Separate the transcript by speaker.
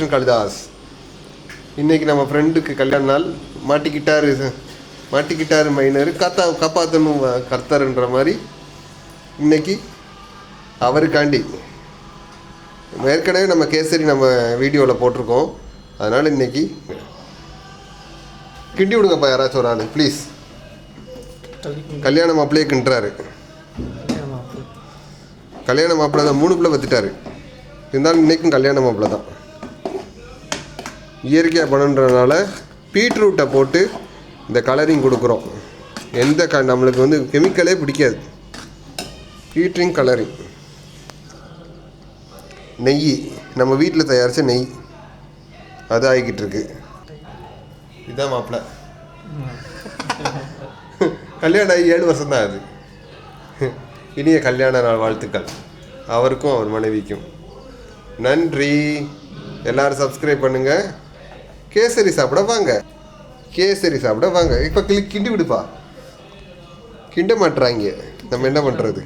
Speaker 1: கிருஷ்ணன் காளிதாஸ். இன்றைக்கி நம்ம ஃப்ரெண்டுக்கு கல்யாண நாள். மாட்டிக்கிட்டாரு மைனர், காப்பாற்றணும் கர்த்தர்ன்ற மாதிரி இன்றைக்கி அவருக்காண்டி. ஏற்கனவே நம்ம கேசரி நம்ம வீடியோவில் போட்டிருக்கோம். அதனால் இன்றைக்கி கிண்டி விடுங்கப்பா யாராச்சும் ஒரு ஆள் ப்ளீஸ். கல்யாண மாப்பிள்ளையே கிண்டுறாரு. கல்யாண மாப்பிள்ளை தான் 3 பிள்ளை பற்றிட்டாரு. இருந்தாலும் இன்றைக்கும் கல்யாண மாப்பிள்ளை தான். இயற்கையாக பண்ணுன்றதுனால பீட்ரூட்டை போட்டு இந்த கலரிங் கொடுக்குறோம். நம்மளுக்கு வந்து கெமிக்கலே பிடிக்காது. பீட்ரிங் கலரிங். நெய் நம்ம வீட்டில் தயாரித்த நெய் அது ஆகிக்கிட்டு இருக்கு. இதுதான் மாப்பிள்ளை. கல்யாணம் ஆகி 7 வருஷம் தான் அது. இனிய கல்யாண நாள் வாழ்த்துக்கள் அவருக்கும் அவர் மனைவிக்கும். நன்றி. எல்லோரும் சப்ஸ்கிரைப் பண்ணுங்கள். கேசரி சாப்பிட வாங்க. இப்போ கிண்டி விடுப்பா. கிண்ட மாட்டுறாங்க. நம்ம என்ன பண்ணுறது?